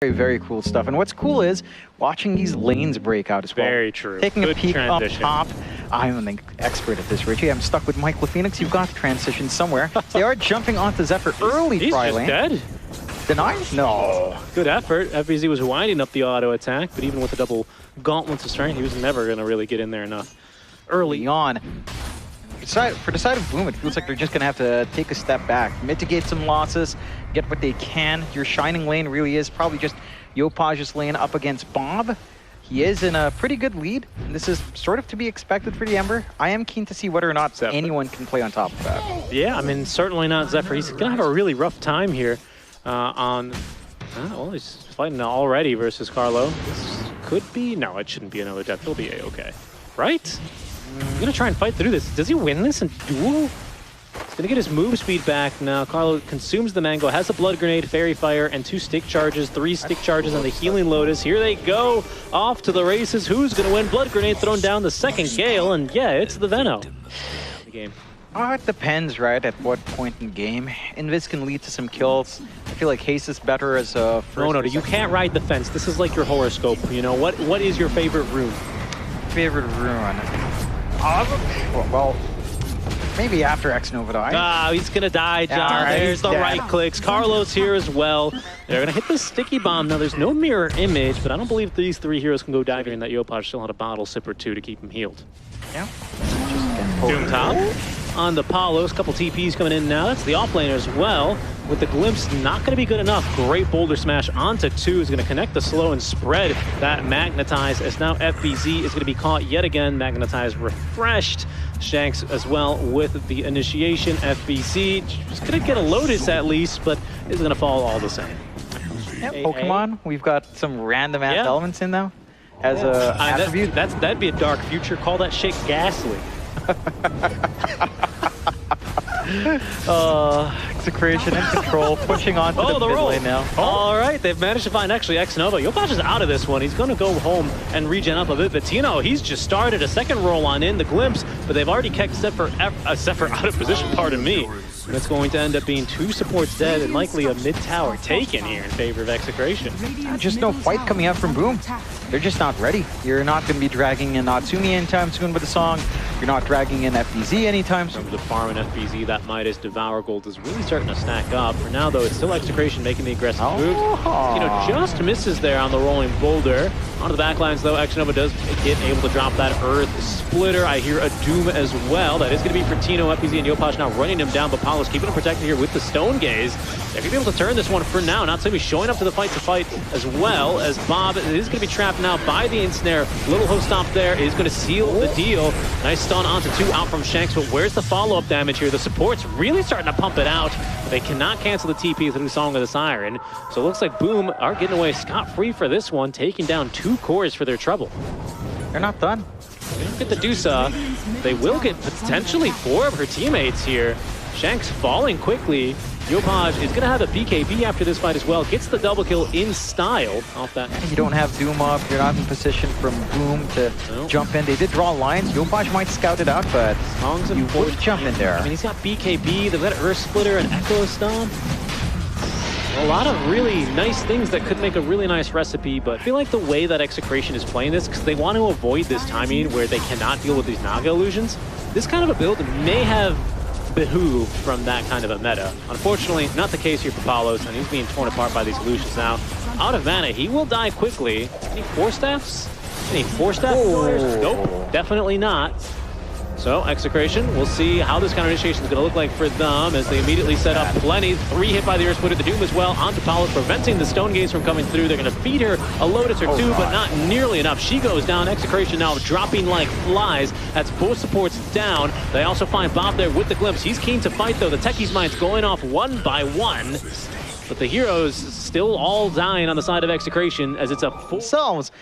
Very, very cool stuff. And what's cool is watching these lanes break out as well. Very true. Taking Good a peek transition. up top. I'm an expert at this, Richie. I'm stuck with Mike LaPhoenix. You've got to transition somewhere. They are jumping onto Zephyr early. He's just lane. dead. Denied? No. Good effort. FBZ was winding up the auto attack, but even with the double gauntlets of strength, he was never going to really get in there enough. Early on. For Decided Boom, it feels like they're just going to have to take a step back, mitigate some losses, get what they can. Your shining lane really is probably just Yopaj's lane up against Bob. He is in a pretty good lead, and this is sort of to be expected for the Ember. I am keen to see whether or not Zephyr. anyone can play on top of that. Yeah, I mean, certainly not Zephyr. He's going to have a really rough time here well, he's fighting already versus Carlo. This could be... No, it shouldn't be another death. He'll be A-okay. Right? He's going to try and fight through this. Does he win this in duel? He's going to get his move speed back now. Carlo consumes the mango, has a blood grenade, fairy fire, and 2 stick charges, 3 stick charges, and the healing lotus. Here they go, off to the races. Who's going to win? Blood grenade thrown down the second gale, and yeah, it's the Veno. The game. It depends, right, at what point in game. Invis can lead to some kills. I feel like Haste is better as a first. No, you can't ride the fence. This is like your horoscope. You know, what is your favorite rune? Favorite rune? Well, maybe after X-Nova dies. Ah, he's gonna die, John. Right, There's the dead. right clicks. Carlos here as well. They're gonna hit the sticky bomb. Now, there's no mirror image, but I don't believe these 3 heroes can go diving, and that Yopaj still had a bottle sip or 2 to keep him healed. Yeah. Doom top on the Palos. Couple TPs coming in now. That's the offlaner as well. With the glimpse, not going to be good enough. Great boulder smash onto 2 is going to connect the slow and spread that magnetize. As now FBZ is going to be caught yet again. Magnetize refreshed. Shanks as well with the initiation. FBZ just going to get a Lotus at least, but is going to fall all the same. Yeah, Pokemon, we've got some random ass elements in now. As a attribute. That'd be a dark future. Call that shit ghastly. Execration and control, pushing on to the mid lane now. All right, they've managed to find actually X-Nova. Yopaj is out of this one. He's going to go home and regen up a bit. But Tino, he's just started a second roll on in the glimpse, but they've already kept Zephyr out of position, pardon me. And it's going to end up being 2 supports dead and likely a mid-tower taken here in favor of Execration. Just no fight coming out from Boom. They're just not ready. You're not going to be dragging in Natsumi anytime soon with the song. You're not dragging in FBZ anytime soon. In terms of farm and FBZ, that Midas Devour Gold is really starting to stack up. For now, though, it's still Execration making the aggressive move. Just misses there on the rolling boulder. Onto the backlines, though, X-Nova does get able to drop that Earth Splitter. I hear a Doom as well. That is going to be for Tino, FBZ, and Yopaj now running him down, but Palos keeping him protected here with the Stone Gaze. They're going to be able to turn this one for now. Natsumi showing up to the fight as well as Bob is going to be trapped now by the Ensnare. Little host stop there is going to seal the deal. Nice stun onto 2 out from Shanks, but where's the follow-up damage here? The support's really starting to pump it out, but they cannot cancel the TP through Song of the Siren. So it looks like Boom are getting away scot-free for this one, taking down 2 cores for their trouble. They're not done. They don't get the Dusa. They will get potentially 4 of her teammates here. Shanks falling quickly. Yopaj is going to have a BKB after this fight as well. Gets the double kill in style off that. You don't have Doom up. You're not in position from Boom to jump in. They did draw lines. Yopaj might scout it out, but you would jump in there. I mean, he's got BKB. They've got Earth Splitter and Echo Stomp. A lot of really nice things that could make a really nice recipe, but I feel like the way that Execration is playing this, because they want to avoid this timing where they cannot deal with these Naga illusions, this kind of a build may have behooved from that kind of a meta. Unfortunately, not the case here for Palos, and he's being torn apart by these illusions now. Out of mana, he will die quickly. Any 4 staffs? Any 4 staff killers? Nope, definitely not. So, Execration, we'll see how this counter initiation is going to look like for them as they immediately set up plenty. 3 hit by the Earth Splitter, the Doom as well, onto Palos, preventing the Stone Gaze from coming through. They're going to feed her a Lotus or 2, but not nearly enough. She goes down. Execration now dropping like flies. That's 4 supports down. They also find Bob there with the glimpse. He's keen to fight, though. The Techie's Mind's going off 1 by 1. But the heroes still all dying on the side of Execration as it's a full... Themselves.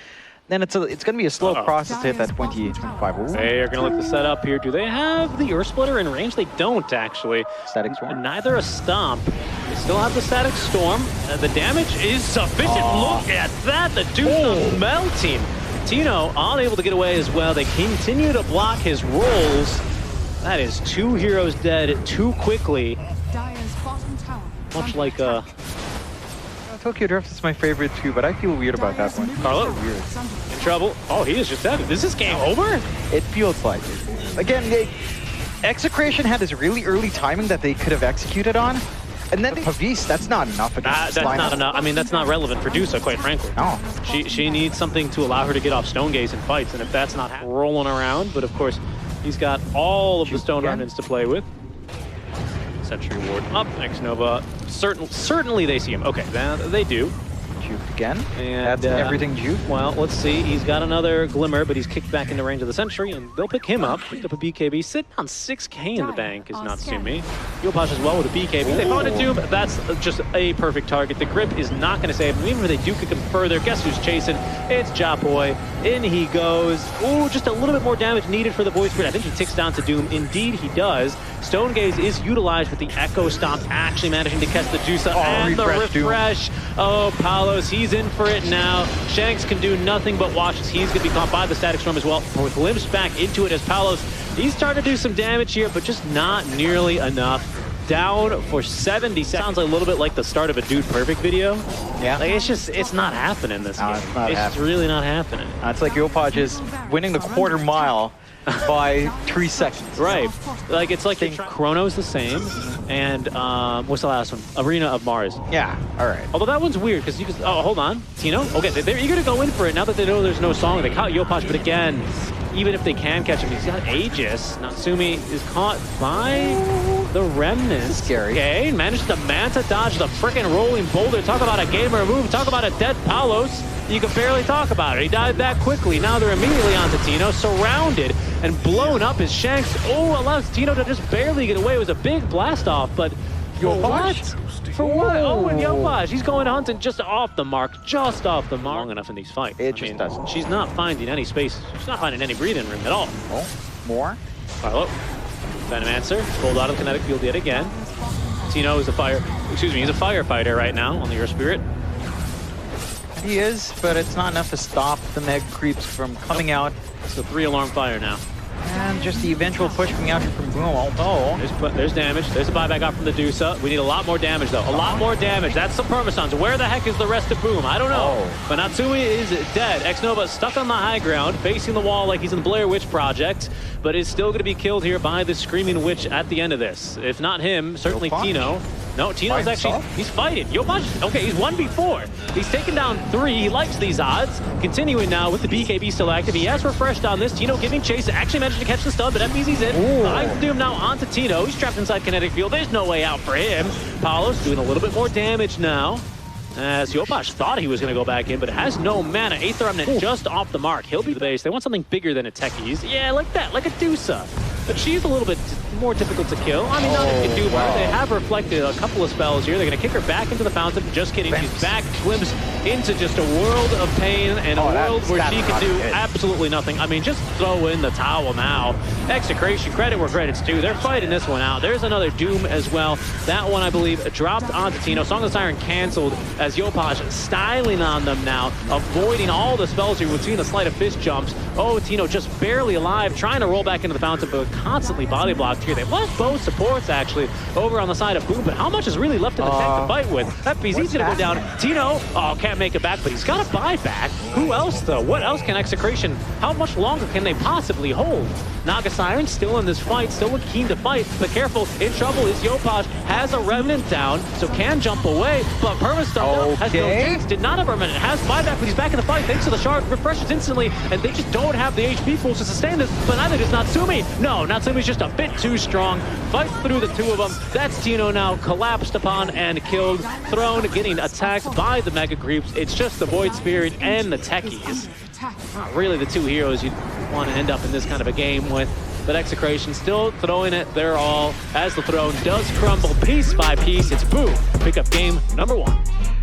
Then it's going to be a slow process to hit that 20-25. They are going to look to set up here. Do they have the Earth Splitter in range? They don't, actually. Static Storm. Neither a Stomp. They still have the Static Storm. The damage is sufficient. Look at that. The Doom melting. Tino unable to get away as well. They continue to block his rolls. That is 2 heroes dead too quickly. Much like Tokyo Drift is my favorite too, but I feel weird about that one. Carlo, Weird. in trouble. Oh, he is just dead. Is this game over? It feels like it. Again, Execration had this really early timing that they could have executed on, and then Pavis, that's not enough against That's not enough. I mean, that's not relevant for Dusa, quite frankly. No. She needs something to allow her to get off Stone Gaze in fights, and if that's not rolling around, but of course, he's got all of the Stone Remnants to play with. Sentry Ward up, X-Nova. Certainly they see him. Okay, they do. Juked again. And that's everything juked. Well, let's see. He's got another Glimmer, but he's kicked back into range of the Sentry, and they'll pick him up. Picked up a BKB. Sitting on 6K in the bank is Natsumi. Yopash as well with a BKB. They found a Doom. That's just a perfect target. The grip is not going to save him. Even if they do kick him further, guess who's chasing? It's Japoy. In he goes. Ooh, just a little bit more damage needed for the Void Spirit. I think he ticks down to Doom. Indeed, he does. Stone Gaze is utilized with the Echo Stomp, actually managing to catch the Juica and the refresh. Oh, Palos, he's in for it now. Shanks can do nothing but watch as he's going to be caught by the Static Storm as well. With glimpse back into it as Palos, he's starting to do some damage here, but just not nearly enough. Down for 70. Sounds like a little bit like the start of a Dude Perfect video. Yeah. Like it's not happening this game. It's really not happening. It's like Yopash is winning the quarter mile by 3 seconds. Right. Like, it's like Chrono's the same, and what's the last one? Arena of Mars. Yeah, all right. Although that one's weird, because you can, oh, hold on. Tino? Okay, they're eager to go in for it now that they know there's no song. They caught Yopash, but again, even if they can catch him, he's got Aegis. Natsumi is caught by the Remnants. Scary. Okay, managed to Manta dodge the frickin' rolling boulder. Talk about a gamer move. Talk about a dead Palos. You can barely talk about it. He died that quickly. Now they're immediately onto Tino, surrounded and blown up as Shanks. Oh, allows Tino to just barely get away. It was a big blast off, but what? For what? Oh, and Yopash, he's going hunting just off the mark, just off the mark. Long enough in these fights. It just doesn't. She's not finding any space. She's not finding any breathing room at all. Oh, more? Carlo, Venomancer, pulled out of kinetic field yet again. Tino is he's a firefighter right now on the Earth Spirit. He is, but it's not enough to stop the Meg creeps from coming out. So 3-alarm fire now. And just the eventual push coming out here from Boom. Oh, there's damage. There's a buyback out from the Dusa. We need a lot more damage, though. A lot more damage. That's some permasons. Where the heck is the rest of Boom? I don't know. Oh. But Natsumi is dead. X-Nova stuck on the high ground, facing the wall like he's in the Blair Witch Project, but is still going to be killed here by the Screaming Witch at the end of this. If not him, certainly Tino. No, Tino's actually, he's fighting. Yopash, okay, he's 1v4. He's taken down 3. He likes these odds. Continuing now with the BKB still active. He has refreshed on this. Tino giving chase. Actually managed to catch the stun, but MPZ's in. Behind Doom now onto Tino. He's trapped inside kinetic field. There's no way out for him. Palos doing a little bit more damage now. As Yopash thought he was going to go back in, but has no mana. 8th Remnant just off the mark. He'll be the base. They want something bigger than a Techies. Yeah, like that, like a Dusa. But she's a little bit more difficult to kill. I mean, nothing can do her. They have reflected a couple of spells here. They're going to kick her back into the fountain. Just kidding. She's back, glimpse into just a world of pain and a world where she can do absolutely nothing. I mean, just throw in the towel now. Execration, credit where credit's due. They're fighting this one out. There's another Doom as well. That one, I believe, dropped onto Tino. Song of the Siren canceled as Yopash styling on them now, avoiding all the spells here between the sleight of fist jumps. Oh, Tino just barely alive, trying to roll back into the fountain, but constantly body blocked here. They lost both supports, actually, over on the side of Boom, but how much is really left in the tank to fight with? FBZ's gonna go down. Tino, can't make it back, but he's got a buyback. Who else, though? What else can Execration, how much longer can they possibly hold? Naga Siren still in this fight, still keen to fight, but careful, in trouble is Yopash, has a Remnant down, so can jump away, but Permastar has no chance, did not have a Remnant, has buyback, but he's back in the fight, thanks to the shard, refreshes instantly, and they just don't have the HP pools to sustain this, but neither does Natsumi. No, Natsumi's just a bit too strong, fights through the two of them. That's Tino now collapsed upon and killed, thrown, getting attacked by the Mega Creeps. It's just the Void Spirit and the Techies. Not really the two heroes you'd want to end up in this kind of a game with. But Execration still throwing it their all as the throne does crumble piece by piece. It's Boom. Pick up game number 1.